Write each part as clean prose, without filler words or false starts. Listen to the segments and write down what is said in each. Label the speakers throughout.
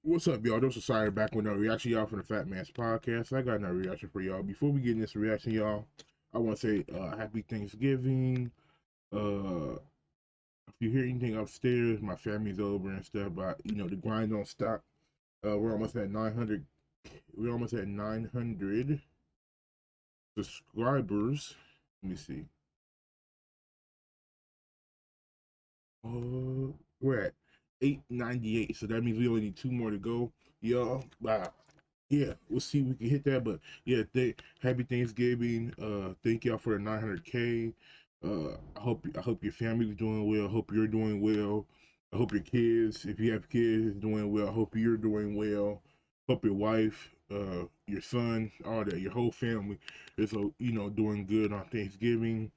Speaker 1: What's up, y'all? This is Sire back with another reaction, y'all, from the Fat Man's Podcast. I got another reaction for y'all. Before we get in this reaction, y'all, I want to say Happy Thanksgiving. If you hear anything upstairs, my family's over and stuff, but the grind don't stop. We're almost at 900. We're almost at 900 subscribers. Let me see. We're at 898, so that means we only need two more to go, y'all. Wow. Yeah, we'll see if we can hit that. But yeah, happy Thanksgiving. Thank y'all for the 900K. I hope your family's doing well. I hope you're doing well. I hope your kids, if you have kids, is doing well. I hope you're doing well. Hope your wife, your son, all that, your whole family is doing good on Thanksgiving.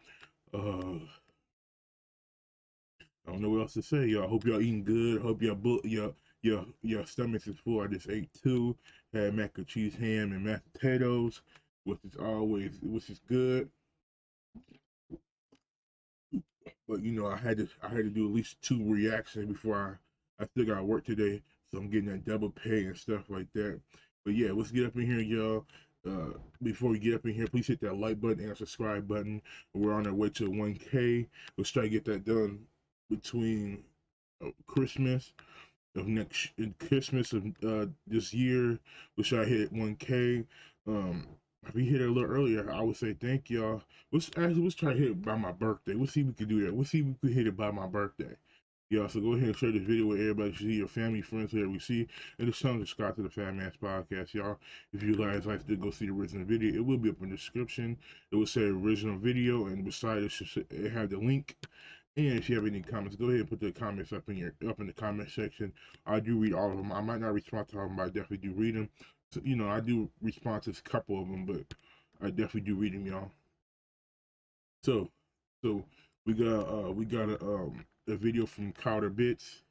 Speaker 1: I don't know what else to say, y'all. Hope y'all eating good. Hope your stomachs is full. I just ate two. Had mac and cheese, ham, and mashed potatoes, which is good. But I had to do at least two reactions before I still got work today, so I'm getting that double pay and stuff like that. But yeah, let's get up in here, y'all. Before we get up in here, please hit that like button and subscribe button. We're on our way to 1K. Let's try to get that done between Christmas of this year. We should hit 1K. If we hit it a little earlier, I would say thank y'all. Let's try to hit it by my birthday. Let's see if we can do that. Let's see if we can hit it by my birthday. Yeah, so go ahead and share this video with everybody. See your family, friends, whoever we see. And just tell them to subscribe to the Fat Man's Podcast, y'all. If you guys like to go see the original video, it will be up in the description. It will say original video, and beside it have the link. And if you have any comments, go ahead and put the comments up in the comment section. I do read all of them. I might not respond to all of them, but I definitely do read them. So, I do respond to a couple of them, but I definitely do read them, y'all. So, we got a video from Carter Bits.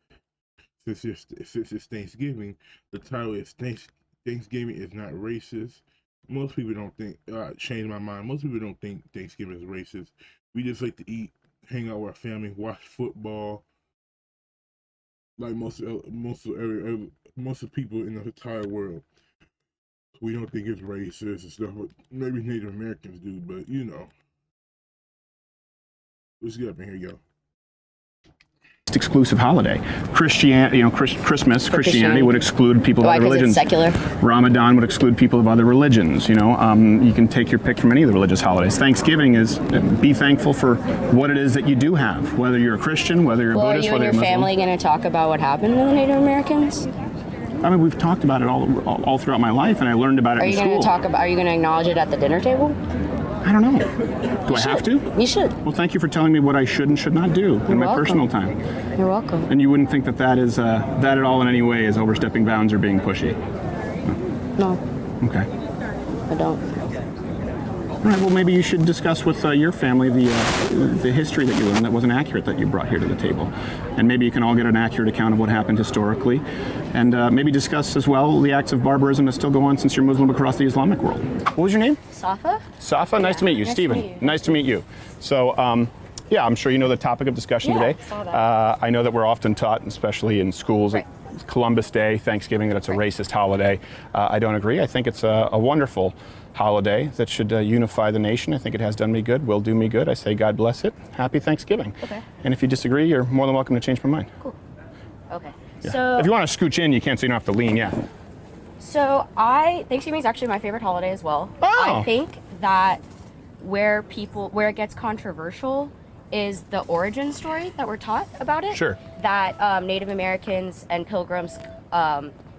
Speaker 1: Since it's Thanksgiving, the title is Thanksgiving is not racist. Most people don't think. Change my mind. Most people don't think Thanksgiving is racist. We just like to eat, hang out with our family, watch football, like most of people in the entire world. We don't think it's racist and stuff. But maybe Native Americans do, but let's get up in here, yo.
Speaker 2: Exclusive holiday. Christianity, Christianity would exclude people of other religions.
Speaker 3: It's secular.
Speaker 2: Ramadan would exclude people of other religions. You can take your pick from any of the religious holidays. Thanksgiving is be thankful for what it is that you do have, whether you're a Christian, whether you're a Buddhist,
Speaker 3: whether you're Muslim. Are you and your family going to talk about what happened to the Native Americans?
Speaker 2: I mean, we've talked about it all throughout my life, and I learned about it in school.
Speaker 3: Are you going to acknowledge it at the dinner table?
Speaker 2: I don't know. Do I have to?
Speaker 3: You should.
Speaker 2: Well, thank you for telling me what I should and should not do in my personal time.
Speaker 3: You're welcome.
Speaker 2: And you wouldn't think that is that at all in any way is overstepping bounds or being pushy?
Speaker 3: No.
Speaker 2: Okay.
Speaker 3: I don't.
Speaker 2: All right. Well, maybe you should discuss with your family the history that you learned that wasn't accurate that you brought here to the table, and maybe you can all get an accurate account of what happened historically, and maybe discuss as well the acts of barbarism that still go on since you're Muslim across the Islamic world. What was your name?
Speaker 3: Safa.
Speaker 2: Safa. Nice to meet you, Stephen. Nice to meet you. So. Yeah, I'm sure you know the topic of discussion today.
Speaker 3: I saw that.
Speaker 2: I know that we're often taught, especially in schools,
Speaker 3: right.
Speaker 2: Columbus Day, Thanksgiving, that it's a racist holiday. I don't agree. I think it's a wonderful holiday that should unify the nation. I think it has done me good, will do me good. I say God bless it. Happy Thanksgiving.
Speaker 3: Okay.
Speaker 2: And if you disagree, you're more than welcome to change my mind.
Speaker 3: Cool. Okay.
Speaker 2: Yeah.
Speaker 3: So
Speaker 2: if you want to scooch in, you can't, so you don't have to lean, yeah.
Speaker 3: So Thanksgiving is actually my favorite holiday as well.
Speaker 2: Oh.
Speaker 3: I think that where it gets controversial is the origin story that we're taught about it.
Speaker 2: Sure.
Speaker 3: That Native Americans and Pilgrims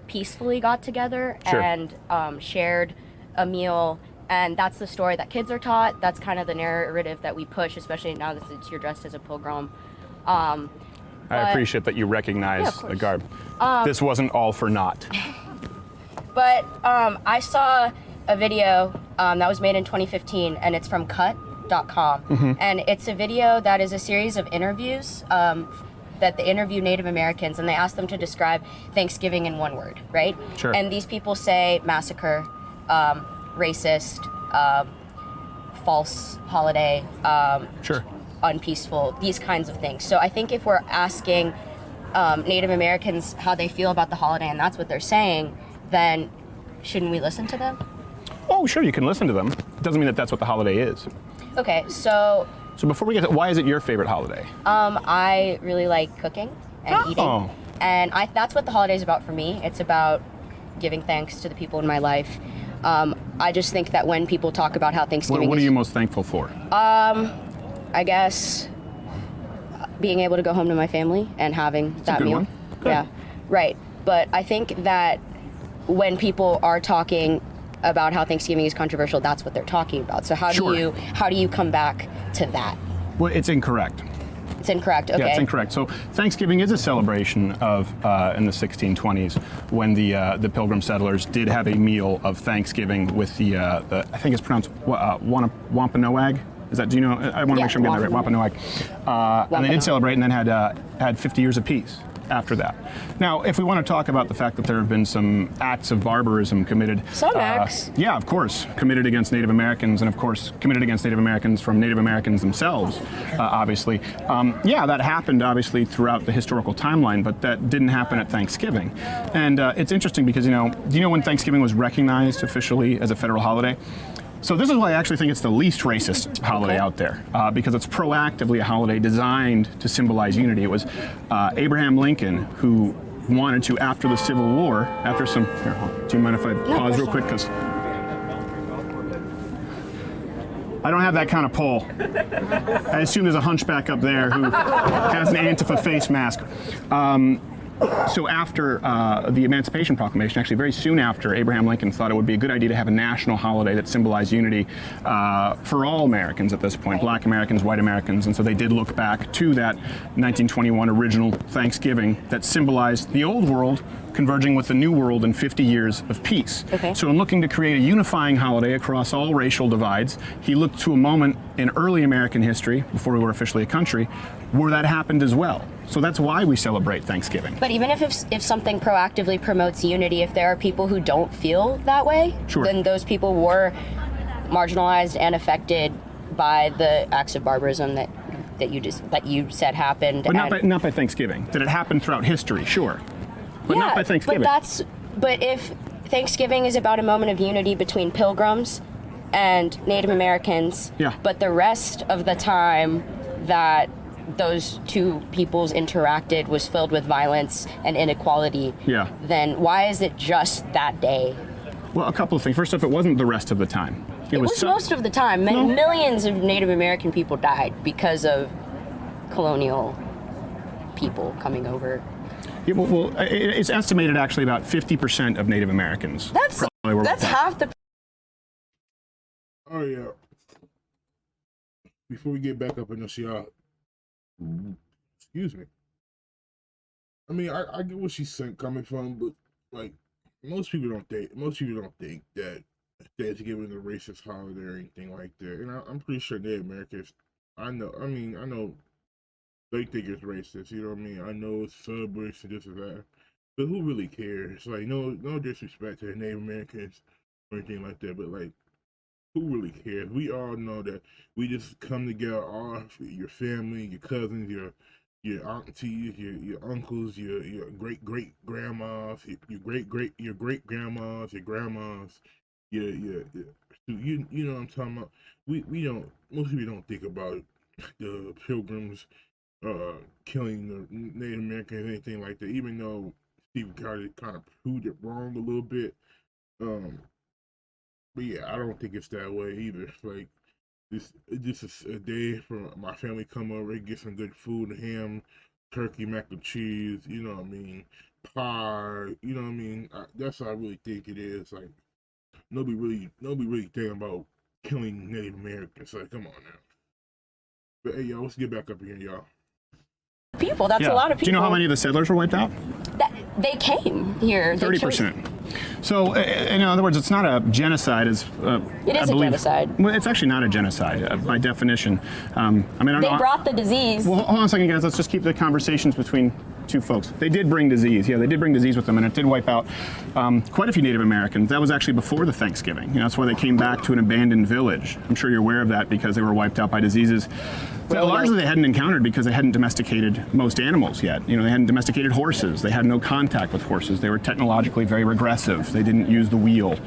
Speaker 3: peacefully got together
Speaker 2: sure.
Speaker 3: and shared a meal, and that's the story that kids are taught. That's kind of the narrative that we push, especially now that you're dressed as a pilgrim.
Speaker 2: I appreciate that you recognize the garb. This wasn't all for naught.
Speaker 3: But I saw a video that was made in 2015, and it's from Cut.com.
Speaker 2: Mm-hmm.
Speaker 3: And it's a video that is a series of interviews that they interview Native Americans, and they ask them to describe Thanksgiving in one word, right?
Speaker 2: Sure.
Speaker 3: And these people say massacre, racist, false holiday,
Speaker 2: Sure.
Speaker 3: unpeaceful, these kinds of things. So I think if we're asking Native Americans how they feel about the holiday, and that's what they're saying, then shouldn't we listen to them?
Speaker 2: Oh, sure, you can listen to them. It doesn't mean that that's what the holiday is.
Speaker 3: Okay, so
Speaker 2: before we get to, why is it your favorite holiday?
Speaker 3: I really like cooking and eating, and that's what the holiday is about for me. It's about giving thanks to the people in my life. I just think that when people talk about how Thanksgiving
Speaker 2: What are you most thankful for?
Speaker 3: I guess being able to go home to my family and having that
Speaker 2: good
Speaker 3: meal.
Speaker 2: one. Good.
Speaker 3: Yeah, right. But I think that when people are talking about how Thanksgiving is controversial, that's what they're talking about. So how do you come back to that?
Speaker 2: Well, it's incorrect.
Speaker 3: It's incorrect. Okay.
Speaker 2: Yeah, it's incorrect. So Thanksgiving is a celebration of in the 1620s when the Pilgrim settlers did have a meal of Thanksgiving with the I think it's pronounced Wampanoag. Is that, do you know? I want to make sure I'm getting that right. Wampanoag. And they did celebrate and then had 50 years of peace after that. Now, if we want to talk about the fact that there have been some acts of barbarism committed.
Speaker 3: Some acts?
Speaker 2: Yeah, of course. Committed against Native Americans, and of course committed against Native Americans from Native Americans themselves, obviously. Yeah, that happened obviously throughout the historical timeline, but that didn't happen at Thanksgiving. And it's interesting because, do you know when Thanksgiving was recognized officially as a federal holiday? So this is why I actually think it's the least racist holiday out there, because it's proactively a holiday designed to symbolize unity. It was Abraham Lincoln who wanted to, after the Civil War, after some, here, do you mind if I pause real quick? Because I don't have that kind of pull. I assume there's a hunchback up there who has an Antifa face mask. So after the Emancipation Proclamation, actually very soon after, Abraham Lincoln thought it would be a good idea to have a national holiday that symbolized unity for all Americans at this point, black Americans, white Americans, and so they did look back to that 1921 original Thanksgiving that symbolized the old world converging with the new world in 50 years of peace.
Speaker 3: Okay.
Speaker 2: So in looking to create a unifying holiday across all racial divides, he looked to a moment in early American history, before we were officially a country, where that happened as well. So that's why we celebrate Thanksgiving.
Speaker 3: But even if something proactively promotes unity, if there are people who don't feel that way,
Speaker 2: Sure.
Speaker 3: then those people were marginalized and affected by the acts of barbarism that you said happened.
Speaker 2: But not by Thanksgiving. Did it happen throughout history? Sure. But not by Thanksgiving.
Speaker 3: But if Thanksgiving is about a moment of unity between Pilgrims and Native Americans,
Speaker 2: Yeah.
Speaker 3: but the rest of the time that those two peoples interacted was filled with violence and inequality,
Speaker 2: Yeah.
Speaker 3: then why is it just that day?
Speaker 2: Well, a couple of things. First off, it wasn't the rest of the time.
Speaker 3: It was most of the time.
Speaker 2: No.
Speaker 3: Millions of Native American people died because of colonial people coming over.
Speaker 2: Yeah, well, it's estimated actually about 50% of Native Americans.
Speaker 3: That's half the.
Speaker 1: Oh yeah. Before we get back up in this, y'all. Excuse me. I mean, I get what she's saying, coming from, but like most people don't think that Thanksgiving is a racist holiday or anything like that. And I'm pretty sure Native Americans, I know they think it's racist. You know what I mean? I know it's celebration, this and that, but who really cares? Like, no disrespect to the Native Americans or anything like that, but like, who really cares? We all know that we just come together, all your family, your cousins, your aunties, your uncles, your great grandmas, your great grandmas, your grandmas, your you know what I'm talking about. We don't, most people don't think about the Pilgrims killing the Native Americans or anything like that, even though Steve kind of proved it wrong a little bit. But yeah, I don't think it's that way either. Like, this is a day for my family come over, get some good food, ham, turkey, mac and cheese, you know what I mean, pie, you know what I mean. That's what I really think it is. Like, nobody really thinking about killing Native Americans. Like, come on now. But hey, y'all, let's get back up here, y'all.
Speaker 3: People, that's a lot of people.
Speaker 2: Do you know how many of the settlers were wiped out?
Speaker 3: They came here.
Speaker 2: 30%. So, in other words, it's not a genocide, as
Speaker 3: It is a genocide.
Speaker 2: Well, it's actually not a genocide by definition. I mean,
Speaker 3: They brought the disease.
Speaker 2: Well, hold on a second, guys. Let's just keep the conversations between two folks. They did bring disease. Yeah, they did bring disease with them, and it did wipe out quite a few Native Americans. That was actually before the Thanksgiving. You know, that's why they came back to an abandoned village. I'm sure you're aware of that because they were wiped out by diseases that largely they hadn't encountered because they hadn't domesticated most animals yet. You know, they hadn't domesticated horses. They had no contact with horses. They were technologically very regressive. They didn't use the wheel.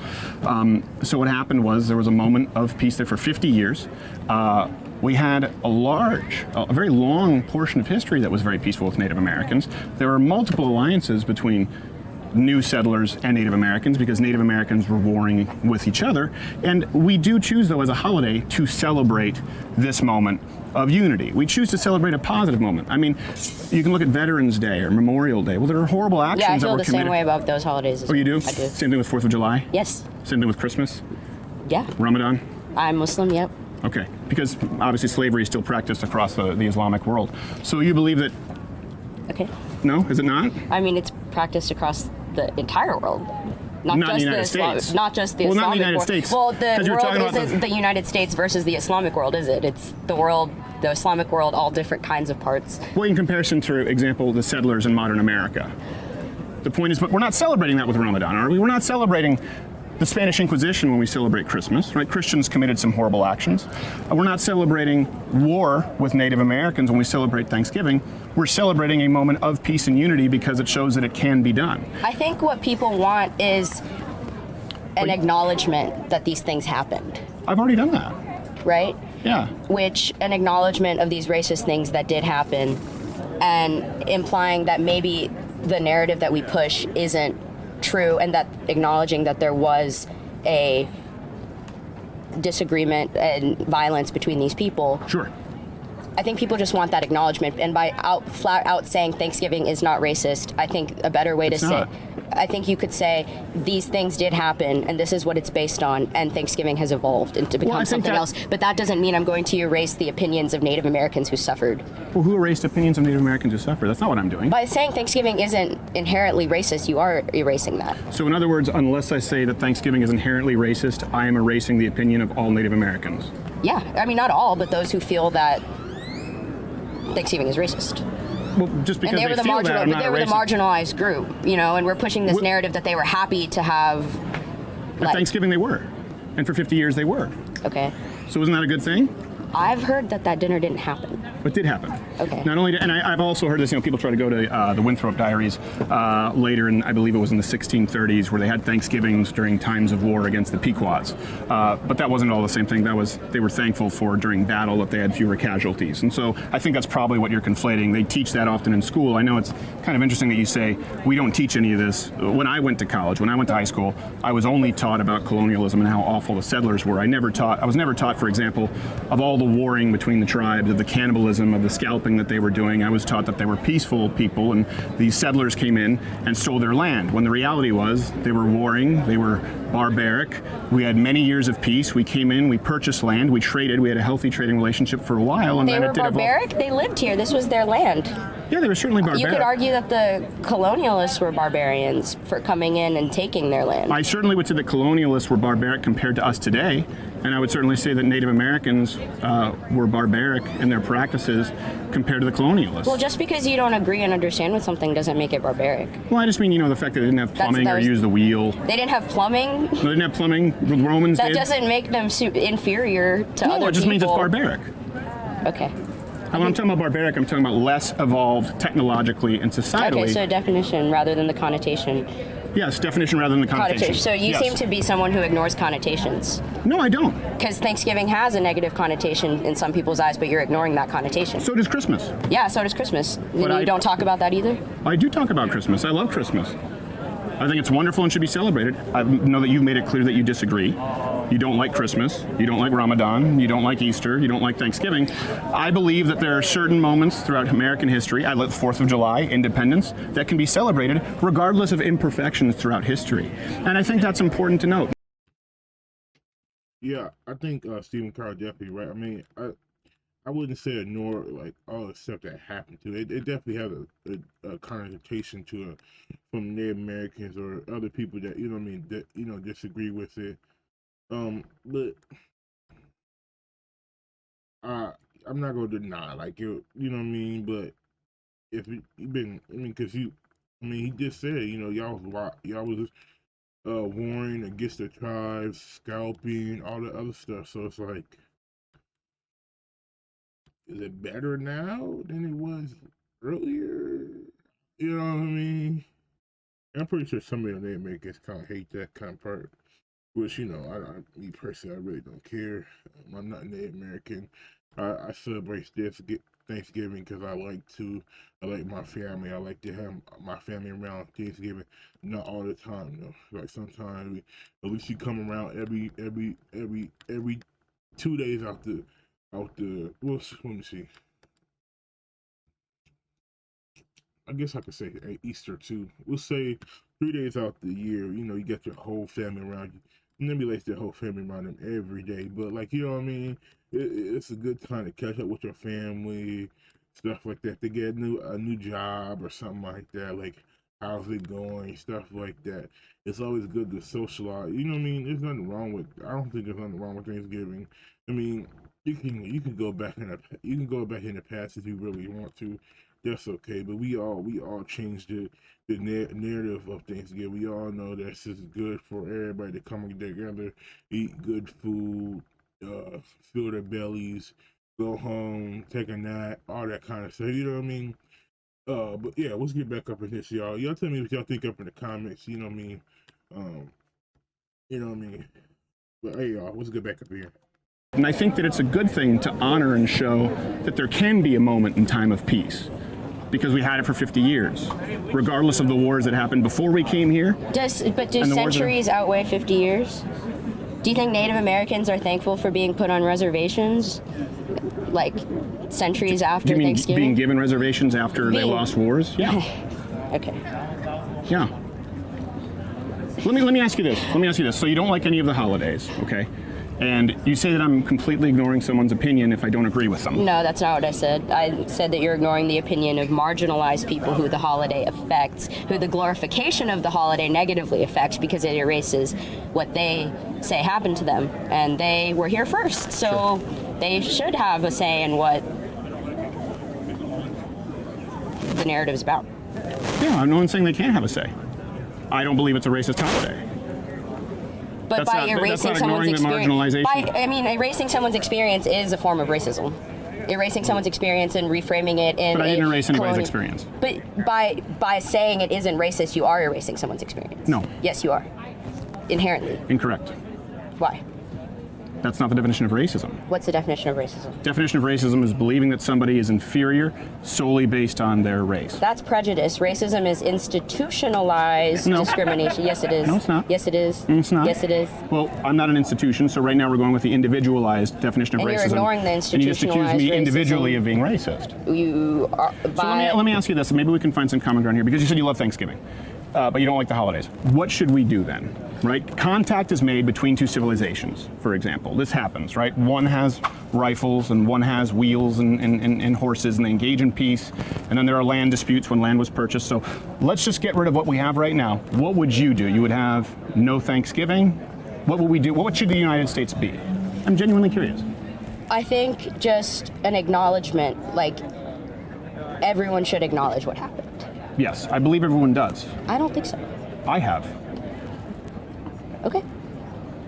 Speaker 2: So what happened was there was a moment of peace there for 50 years. We had a very long portion of history that was very peaceful with Native Americans. There were multiple alliances between new settlers and Native Americans because Native Americans were warring with each other. And we do choose, though, as a holiday to celebrate this moment of unity. We choose to celebrate a positive moment. I mean, you can look at Veterans Day or Memorial Day. Well, there are horrible actions
Speaker 3: Yeah, I
Speaker 2: that
Speaker 3: feel
Speaker 2: were
Speaker 3: the
Speaker 2: committed.
Speaker 3: same way about those holidays as
Speaker 2: Oh, you do?
Speaker 3: I do.
Speaker 2: Same thing with 4th of July?
Speaker 3: Yes.
Speaker 2: Same thing with Christmas?
Speaker 3: Yeah.
Speaker 2: Ramadan?
Speaker 3: I'm Muslim, yep.
Speaker 2: Okay, because obviously slavery is still practiced across the Islamic world. So you believe that,
Speaker 3: Okay.
Speaker 2: no, is it not?
Speaker 3: I mean, it's practiced across the entire world. Not
Speaker 2: in
Speaker 3: just
Speaker 2: the United
Speaker 3: Islam-
Speaker 2: States.
Speaker 3: Not just the
Speaker 2: Well,
Speaker 3: Islamic
Speaker 2: not in the United
Speaker 3: world.
Speaker 2: States.
Speaker 3: Well, the
Speaker 2: 'Cause you were talking
Speaker 3: world
Speaker 2: about
Speaker 3: isn't the United States versus the Islamic world, is it? It's the world, the Islamic world, all different kinds of parts.
Speaker 2: Well, in comparison to, example, the settlers in modern America. The point is, but we're not celebrating that with Ramadan, are we? We're not celebrating the Spanish Inquisition when we celebrate Christmas, right? Christians committed some horrible actions. We're not celebrating war with Native Americans when we celebrate Thanksgiving. We're celebrating a moment of peace and unity because it shows that it can be done.
Speaker 3: I think what people want is an acknowledgement that these things happened,
Speaker 2: I've already done that.
Speaker 3: right?
Speaker 2: Yeah.
Speaker 3: Which an acknowledgement of these racist things that did happen, and implying that maybe the narrative that we push isn't true, and that acknowledging that there was a disagreement and violence between these people.
Speaker 2: Sure.
Speaker 3: I think people just want that acknowledgement, and by flat out saying Thanksgiving is not racist, I think a better way
Speaker 2: It's
Speaker 3: to
Speaker 2: not.
Speaker 3: say, I think you could say these things did happen, and this is what it's based on, and Thanksgiving has evolved into become
Speaker 2: I think
Speaker 3: something
Speaker 2: that-
Speaker 3: else. But that doesn't mean I'm going to erase the opinions of Native Americans who suffered.
Speaker 2: Well, who erased opinions of Native Americans who suffer? That's not what I'm doing.
Speaker 3: By saying Thanksgiving isn't inherently racist, you are erasing that.
Speaker 2: So in other words, unless I say that Thanksgiving is inherently racist, I am erasing the opinion of all Native Americans.
Speaker 3: Yeah, I mean, not all, but those who feel that Thanksgiving is racist.
Speaker 2: Well, just because
Speaker 3: And they were the
Speaker 2: feel that, I'm not
Speaker 3: they were the
Speaker 2: erasing.
Speaker 3: marginalized group, you know, and we're pushing this
Speaker 2: Wh-
Speaker 3: narrative that they were happy to have.
Speaker 2: At Thanksgiving they were. And for 50 years they were.
Speaker 3: Okay.
Speaker 2: So isn't that a good thing?
Speaker 3: I've heard that that dinner didn't happen.
Speaker 2: It did happen.
Speaker 3: Okay.
Speaker 2: Not only, and I've also heard this. You know, people try to go to the Winthrop Diaries later, and I believe it was in the 1630s, where they had Thanksgivings during times of war against the Pequots. But that wasn't all the same thing. That was they were thankful for during battle that they had fewer casualties. And so I think that's probably what you're conflating. They teach that often in school. I know it's kind of interesting that you say we don't teach any of this. When I went to college, when I went to high school, I was only taught about colonialism and how awful the settlers were. I was never taught, for example, of all the warring between the tribes, of the cannibalism, of the scalping that they were doing. I was taught that they were peaceful people and these settlers came in and stole their land, when the reality was they were warring, they were barbaric. We had many years of peace. We came in, we purchased land, we traded, we had a healthy trading relationship for a while, and
Speaker 3: They
Speaker 2: then
Speaker 3: were
Speaker 2: it did evolve.
Speaker 3: barbaric. They lived here. This was their land.
Speaker 2: Yeah, they were certainly barbaric.
Speaker 3: You could argue that the colonialists were barbarians for coming in and taking their land.
Speaker 2: I certainly would say that colonialists were barbaric compared to us today, and I would certainly say that Native Americans were barbaric in their practices compared to the colonialists.
Speaker 3: Well, just because you don't agree and understand with something doesn't make it barbaric.
Speaker 2: Well, I just mean, the fact that they didn't have plumbing
Speaker 3: that
Speaker 2: or
Speaker 3: was-
Speaker 2: use the wheel.
Speaker 3: They didn't have plumbing.
Speaker 2: They didn't have plumbing. The Romans
Speaker 3: That
Speaker 2: did.
Speaker 3: doesn't make them inferior to
Speaker 2: No,
Speaker 3: other
Speaker 2: it just means it's
Speaker 3: people.
Speaker 2: barbaric.
Speaker 3: Okay.
Speaker 2: And when I'm talking about barbaric, I'm talking about less evolved technologically and societally.
Speaker 3: Okay, so a definition rather than the connotation.
Speaker 2: Yes, definition rather than the connotation.
Speaker 3: So you
Speaker 2: Yes.
Speaker 3: seem to be someone who ignores connotations.
Speaker 2: No, I don't.
Speaker 3: Because Thanksgiving has a negative connotation in some people's eyes, but you're ignoring that connotation.
Speaker 2: So does Christmas.
Speaker 3: Yeah, so does Christmas.
Speaker 2: But
Speaker 3: And you don't talk about that either?
Speaker 2: I do talk about Christmas. I love Christmas. I think it's wonderful and should be celebrated. I know that you've made it clear that you disagree. You don't like Christmas. You don't like Ramadan. You don't like Easter. You don't like Thanksgiving. I believe that there are certain moments throughout American history, I like 4th of July, Independence, that can be celebrated regardless of imperfections throughout history. And I think that's important to note.
Speaker 1: Yeah, I think Stephen Carr definitely right. I mean, I wouldn't say ignore like all the stuff that happened to it. It definitely has a connotation to it from Native Americans or other people that that disagree with it. But I'm not gonna deny like it. You know what I mean? But if you been, I mean, cause you, I mean, he just said, you know, y'all was warring against the tribes, scalping, all the other stuff. So it's like, is it better now than it was earlier? You know what I mean? I'm pretty sure some of the Native Americans kind of hate that kind of part. Which, you know, me personally, I really don't care. I'm not Native American. I celebrate Thanksgiving because I like to. I like my family. I like to have my family around Thanksgiving. Not all the time, though. Like sometimes, at least you come around every 2 days well, let me see. I guess I could say Easter too. We'll say 3 days out the year. You know, you got your whole family around you. You never like their whole family around them every day, but like you know what I mean. It's a good time to catch up with your family, stuff like that. They get a new job or something like that. Like how's it going, stuff like that. It's always good to socialize. You know what I mean? There's nothing wrong with. I don't think there's nothing wrong with Thanksgiving. I mean, you can go back in the past if you really want to. That's okay, but we all changed the narrative of Thanksgiving. We all know this is good for everybody to come together, eat good food, fill their bellies, go home, take a nap, all that kind of stuff. You know what I mean? But yeah, let's get back up in this, y'all. Y'all tell me what y'all think up in the comments. You know what I mean? Um, you know what I mean? But hey, y'all, let's get back up here.
Speaker 2: And I think that it's a good thing to honor and show that there can be a moment in time of peace, because we had it for 50 years, regardless of the wars that happened before we came here.
Speaker 3: Do centuries outweigh 50 years? Do you think Native Americans are thankful for being put on reservations, like centuries after
Speaker 2: Do you mean
Speaker 3: Thanksgiving?
Speaker 2: being given reservations after they lost wars? Yeah.
Speaker 3: Okay.
Speaker 2: Yeah. Let me ask you this. So you don't like any of the holidays, okay? And you say that I'm completely ignoring someone's opinion if I don't agree with them.
Speaker 3: No, that's not what I said. I said that you're ignoring the opinion of marginalized people who the holiday affects, who the glorification of the holiday negatively affects because it erases what they say happened to them. And they were here first, so they should have a say in what the narrative's about.
Speaker 2: Yeah, no one's saying they can't have a say. I don't believe it's a racist holiday.
Speaker 3: But
Speaker 2: That's
Speaker 3: erasing
Speaker 2: not
Speaker 3: someone's experience,
Speaker 2: marginalization.
Speaker 3: erasing someone's experience is a form of racism. Erasing someone's experience and reframing it in.
Speaker 2: But I didn't erase anybody's experience.
Speaker 3: But by saying it isn't racist, you are erasing someone's experience.
Speaker 2: No.
Speaker 3: Yes, you are. Inherently.
Speaker 2: Incorrect.
Speaker 3: Why?
Speaker 2: That's not the definition of racism.
Speaker 3: What's the definition of racism?
Speaker 2: Definition of racism is believing that somebody is inferior solely based on their race.
Speaker 3: That's prejudice. Racism is institutionalized discrimination. Yes, it is.
Speaker 2: No, it's not.
Speaker 3: Yes, it is.
Speaker 2: It's not.
Speaker 3: Yes, it is.
Speaker 2: Well, I'm not an institution, so right now we're going with the individualized definition of racism.
Speaker 3: And you're ignoring the
Speaker 2: And you just accuse me individually of being racist.
Speaker 3: You are.
Speaker 2: So let me ask you this. Maybe we can find some common ground here, because you said you love Thanksgiving, but you don't like the holidays. What should we do then? Right? Contact is made between two civilizations, for example. This happens, right? One has rifles and one has wheels and horses, and they engage in peace. And then there are land disputes when land was purchased. So let's just get rid of what we have right now. What would you do? You would have no Thanksgiving? What would we do? What should the United States be? I'm genuinely curious.
Speaker 3: I think just an acknowledgement, like everyone should acknowledge what happened.
Speaker 2: Yes, I believe everyone does.
Speaker 3: I don't think so.
Speaker 2: I have.
Speaker 3: Okay.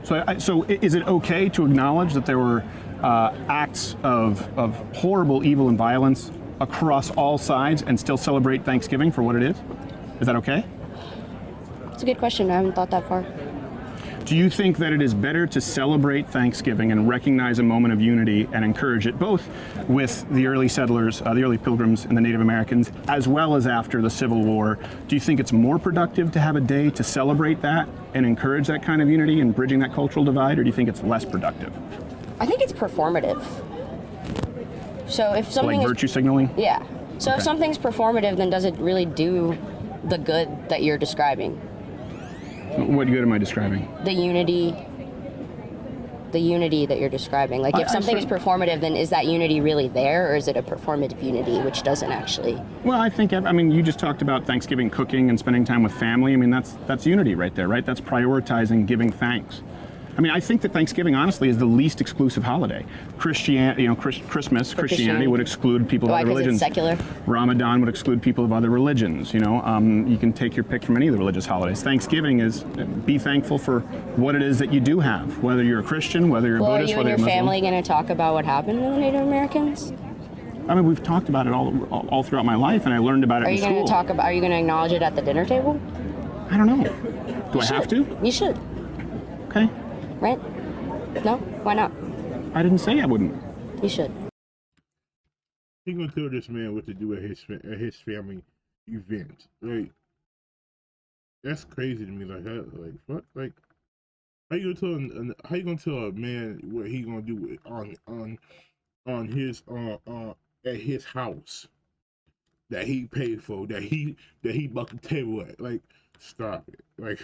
Speaker 2: So is it okay to acknowledge that there were acts of horrible evil and violence across all sides and still celebrate Thanksgiving for what it is? Is that okay?
Speaker 3: It's a good question. I haven't thought that far.
Speaker 2: Do you think that it is better to celebrate Thanksgiving and recognize a moment of unity and encourage it, both with the early settlers, the early pilgrims and the Native Americans, as well as after the Civil War? Do you think it's more productive to have a day to celebrate that and encourage that kind of unity and bridging that cultural divide, or do you think it's less productive?
Speaker 3: I think it's performative. So if something
Speaker 2: like virtue signaling?
Speaker 3: Yeah. So if something's performative, then does it really do the good that you're describing?
Speaker 2: What good am I describing?
Speaker 3: The unity that you're describing. Like if something is performative, then is that unity really there, or is it a performative unity which doesn't actually?
Speaker 2: Well, I mean, you just talked about Thanksgiving cooking and spending time with family. I mean, that's unity right there, right? That's prioritizing giving thanks. I mean, I think that Thanksgiving, honestly, is the least exclusive holiday. Christianity, Christianity would exclude people of
Speaker 3: Why?
Speaker 2: other
Speaker 3: 'Cause
Speaker 2: religions.
Speaker 3: it's secular.
Speaker 2: Ramadan would exclude people of other religions. You can take your pick from any of the religious holidays. Thanksgiving is be thankful for what it is that you do have, whether you're a Christian, whether you're a
Speaker 3: Well, are
Speaker 2: Buddhist,
Speaker 3: you and
Speaker 2: whether
Speaker 3: your
Speaker 2: you're Muslim.
Speaker 3: family going to talk about what happened to the Native Americans?
Speaker 2: I mean, we've talked about it all throughout my life, and I learned about it
Speaker 3: Are
Speaker 2: in
Speaker 3: you
Speaker 2: school.
Speaker 3: going to talk about? Are you going to acknowledge it at the dinner table?
Speaker 2: I don't know. Do I have to?
Speaker 3: You should,
Speaker 2: Okay.
Speaker 3: right? No? Why not?
Speaker 2: I didn't say I wouldn't.
Speaker 3: You should.
Speaker 1: He gonna tell this man what to do at his family event, right? That's crazy to me. Like, fuck, like, how you gonna tell a man what he gonna do on his at his house that he paid for, that he bought the table at? Like, stop it. Like,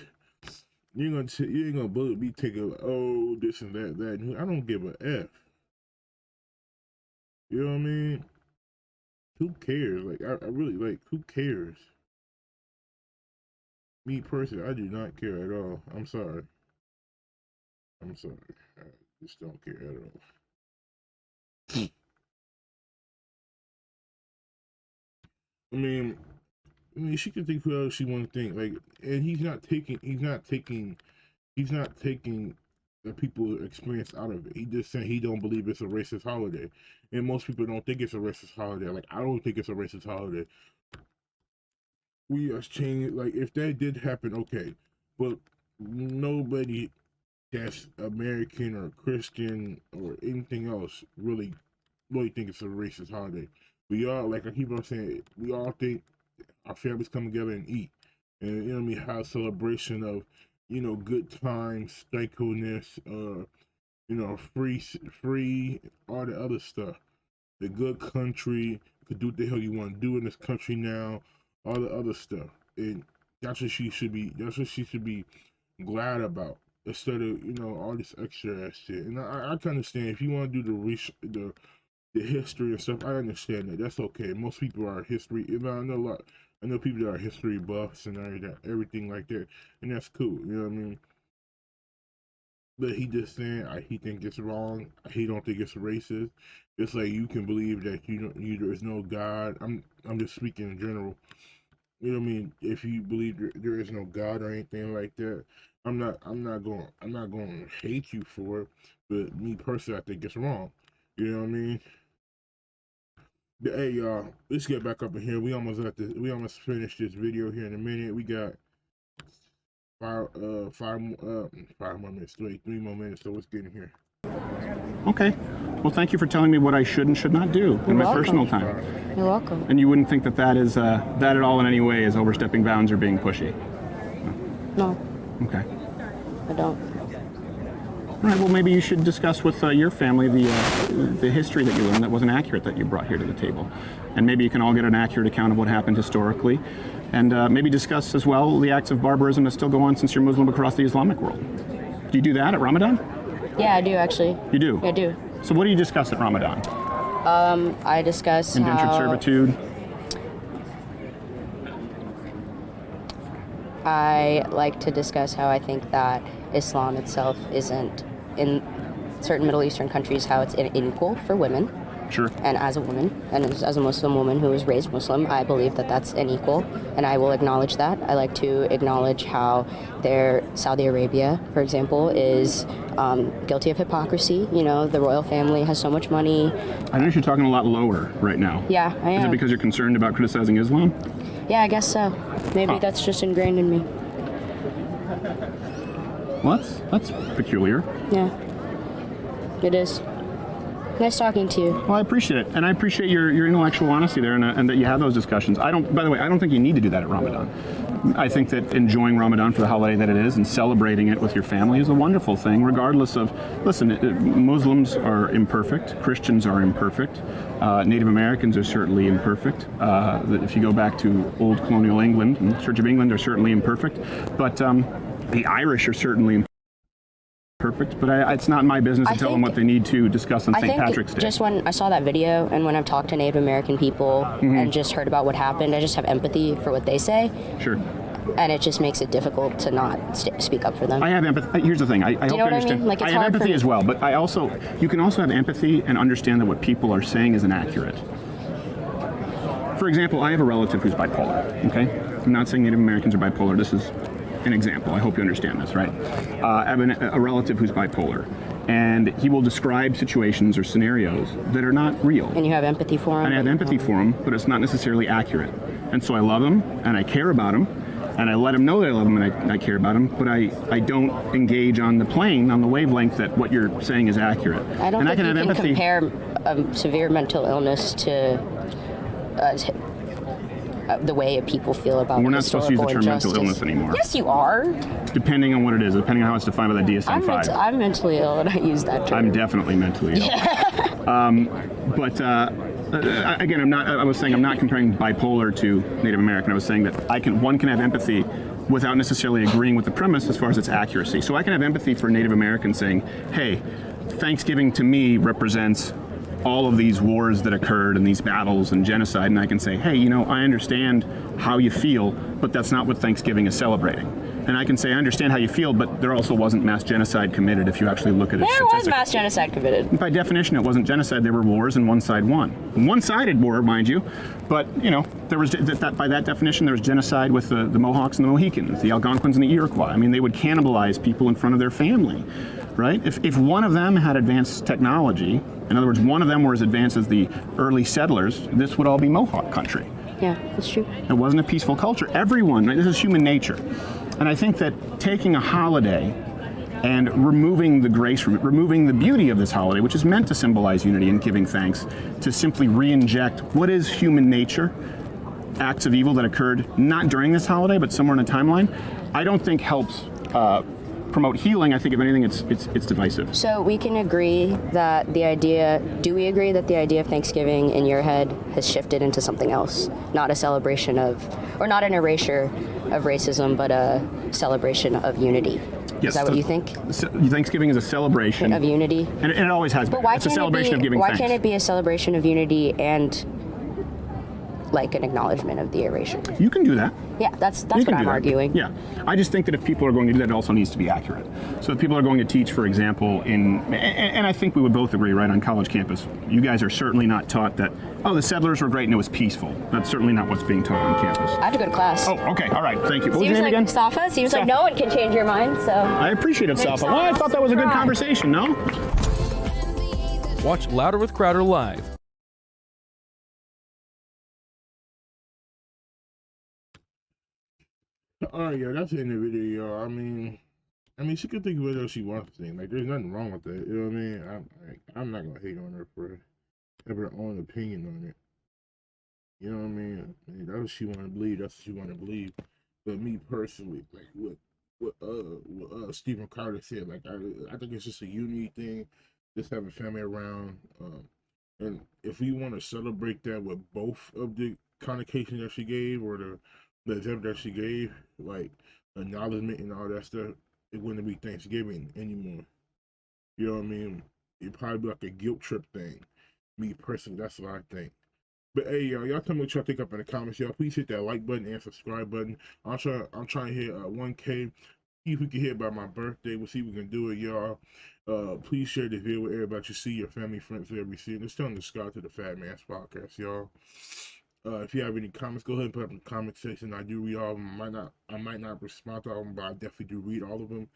Speaker 1: you ain't gonna bullet me taking like, oh, this and that. I don't give a F. You know what I mean? Who cares? Like, I really, like, who cares? Me personally, I do not care at all. I'm sorry. I just don't care at all. I mean, she can think whoever she want to think. Like, and he's not taking the people's experience out of it. He just saying he don't believe it's a racist holiday, and most people don't think it's a racist holiday. Like, I don't think it's a racist holiday. We are changing. Like, if that did happen, okay, but nobody that's American or Christian or anything else really think it's a racist holiday. We all, like I keep on saying, we all think our families come together and eat, and you know what I mean, have a celebration of, you know, good times, thankfulness, you know, free, all the other stuff. The good country, you could do what the hell you want to do in this country now, all the other stuff, and that's what she should be. That's what she should be glad about, instead of, you know, all this extra ass shit. And I can understand if you want to do the history and stuff. I understand that. That's okay. Most people are history. You know, I know people that are history buffs and everything like that, and that's cool. You know what I mean? But he just saying he think it's wrong. He don't think it's racist. It's like you can believe that there is no God. I'm just speaking in general. You know what I mean? If you believe there is no God or anything like that, I'm not going to hate you for it. But me personally, I think it's wrong. You know what I mean? But hey, y'all, let's get back up in here. We almost finished this video here in a minute. We got five more minutes, 3 more minutes. So let's get in here.
Speaker 2: Okay. Well, thank you for telling me what I should and should not do in my
Speaker 3: welcome.
Speaker 2: personal time.
Speaker 3: You're welcome.
Speaker 2: And you wouldn't think that is that at all in any way is overstepping bounds or being pushy?
Speaker 3: No,
Speaker 2: Okay.
Speaker 3: I don't.
Speaker 2: All right. Well, maybe you should discuss with your family the history that you learned that wasn't accurate that you brought here to the table, and maybe you can all get an accurate account of what happened historically, and maybe discuss as well the acts of barbarism that still go on since you're Muslim across the Islamic world. Do you do that at Ramadan?
Speaker 3: Yeah, I do actually.
Speaker 2: You do?
Speaker 3: I do.
Speaker 2: So what do you discuss at Ramadan?
Speaker 3: I discuss
Speaker 2: Indentured servitude.
Speaker 3: I like to discuss how I think that Islam itself isn't, in certain Middle Eastern countries, how it's unequal for women.
Speaker 2: Sure.
Speaker 3: And as a woman, and as a Muslim woman who was raised Muslim, I believe that that's unequal, and I will acknowledge that. I like to acknowledge how Saudi Arabia, for example, is guilty of hypocrisy. You know, the royal family has so much money.
Speaker 2: I notice you're talking a lot lower right now.
Speaker 3: Yeah, I am.
Speaker 2: Is it because you're concerned about criticizing Islam?
Speaker 3: Yeah, I guess so. Maybe that's just ingrained in me.
Speaker 2: Well, that's peculiar.
Speaker 3: Yeah, it is. Nice talking to you.
Speaker 2: Well, I appreciate it, and I appreciate your intellectual honesty there, and that you have those discussions. By the way, I don't think you need to do that at Ramadan. I think that enjoying Ramadan for the holiday that it is and celebrating it with your family is a wonderful thing, regardless of. Listen, Muslims are imperfect, Christians are imperfect, Native Americans are certainly imperfect. If you go back to old colonial England, and Church of England are certainly imperfect, but the Irish are certainly imperfect. But it's not my business to tell them what they need to discuss on St. Patrick's Day.
Speaker 3: Just when I saw that video and when I've talked to Native American people and just heard about what happened, I just have empathy for what they say.
Speaker 2: Sure.
Speaker 3: and it just makes it difficult to not speak up for them.
Speaker 2: I have empathy. Here's the thing. I hope you
Speaker 3: know what I
Speaker 2: understand.
Speaker 3: mean? Like, it's
Speaker 2: I have
Speaker 3: hard for
Speaker 2: empathy
Speaker 3: me.
Speaker 2: as well, but you can also have empathy and understand that what people are saying is inaccurate. For example, I have a relative who's bipolar, okay? I'm not saying Native Americans are bipolar. This is an example. I hope you understand this, right? I have a relative who's bipolar, and he will describe situations or scenarios that are not real.
Speaker 3: And you have empathy for him.
Speaker 2: And I have empathy for him, but it's not necessarily accurate. And so I love him, and I care about him, and I let him know that I love him and I care about him, but I don't engage on the plane, on the wavelength that what you're saying is accurate.
Speaker 3: I don't
Speaker 2: and
Speaker 3: think
Speaker 2: I can
Speaker 3: you
Speaker 2: have
Speaker 3: can
Speaker 2: empathy.
Speaker 3: compare severe mental illness to the way people feel about
Speaker 2: We're not supposed to use the term
Speaker 3: historical
Speaker 2: mental illness
Speaker 3: injustice.
Speaker 2: anymore.
Speaker 3: Yes, you are.
Speaker 2: Depending on what it is, depending on how it's defined by the DSM-5.
Speaker 3: I'm mentally ill, and I use that term.
Speaker 2: I'm definitely mentally ill. But again, I was saying I'm not comparing bipolar to Native American. I was saying that one can have empathy without necessarily agreeing with the premise as far as its accuracy. So I can have empathy for Native Americans saying, hey, Thanksgiving to me represents all of these wars that occurred and these battles and genocide, and I can say, hey, I understand how you feel, but that's not what Thanksgiving is celebrating. And I can say, I understand how you feel, but there also wasn't mass genocide committed if you actually look at it.
Speaker 3: There was mass genocide committed.
Speaker 2: By definition, it wasn't genocide. There were wars, and one side won. One-sided war, mind you, but there was by that definition, there was genocide with the Mohawks and the Mohicans, the Algonquins and the Iroquois. I mean, they would cannibalize people in front of their family, right? If one of them had advanced technology, in other words, one of them were as advanced as the early settlers, this would all be Mohawk country.
Speaker 3: Yeah, that's true.
Speaker 2: It wasn't a peaceful culture. Everyone, this is human nature. And I think that taking a holiday and removing the grace from it, removing the beauty of this holiday, which is meant to symbolize unity and giving thanks, to simply re-inject what is human nature, acts of evil that occurred not during this holiday, but somewhere in a timeline, I don't think helps promote healing. I think if anything, it's divisive.
Speaker 3: So we can agree that do we agree that the idea of Thanksgiving in your head has shifted into something else? Not a celebration or not an erasure of racism, but a celebration of unity.
Speaker 2: Yes,
Speaker 3: Is that what you think?
Speaker 2: Thanksgiving is a celebration
Speaker 3: of unity?
Speaker 2: And it always has been.
Speaker 3: But why
Speaker 2: it's a celebration of giving
Speaker 3: why
Speaker 2: thanks.
Speaker 3: can't it be a celebration of unity and like an acknowledgement of the erasure?
Speaker 2: You can do that.
Speaker 3: Yeah, that's
Speaker 2: You
Speaker 3: what
Speaker 2: can
Speaker 3: I'm
Speaker 2: do that.
Speaker 3: arguing.
Speaker 2: Yeah, I just think that if people are going to do that, it also needs to be accurate. So if people are going to teach, for example, and I think we would both agree, right, on college campus, you guys are certainly not taught that, oh, the settlers were great and it was peaceful. That's certainly not what's being taught on campus.
Speaker 3: I have to go to class.
Speaker 2: Oh, okay, all right, thank you. What was
Speaker 3: Seems
Speaker 2: your name
Speaker 3: like
Speaker 2: again?
Speaker 3: Safa. Seems like
Speaker 2: Safa.
Speaker 3: no one can change your mind. So
Speaker 2: I appreciate it, Safa. Well, I thought that was a good conversation, no?
Speaker 4: Watch Louder with Crowder live.
Speaker 1: Alright, yeah, that's the end of the video, y'all. I mean, she could think whatever she wants to think. Like, there's nothing wrong with that. You know what I mean? I'm not gonna hate on her for having her own opinion on it. You know what I mean? That's what she want to believe. That's what she want to believe. But me personally, like what Stephen Carter said, like I think it's just a unity thing, just having family around. And if we want to celebrate that with both of the connotations that she gave or the example that she gave, like acknowledgement and all that stuff, it wouldn't be Thanksgiving anymore. You know what I mean? It'd probably be like a guilt trip thing. Me personally, that's what I think. But hey, y'all tell me what y'all think up in the comments, y'all. Please hit that like button and subscribe button. I'm trying to hit 1K. See if we can hit by my birthday. We'll see if we can do it, y'all. Please share the video with everybody you see, your family, friends, whoever you see. Let's tell them to subscribe to the Fat Man's Podcast, y'all. If you have any comments, go ahead and put up in the comment section. I do read all of them. I might not respond to all of them, but I definitely do read all of them.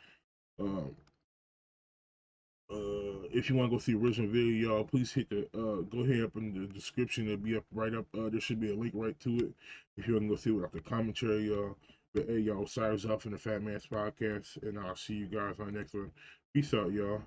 Speaker 1: If you want to go see the original video, y'all, please hit the go ahead up in the description. It'll be up right up. There should be a link right to it if you want to go see it without the commentary, y'all. But hey, y'all, Cyrus off in the Fat Man's Podcast, and I'll see you guys on the next one. Peace out, y'all.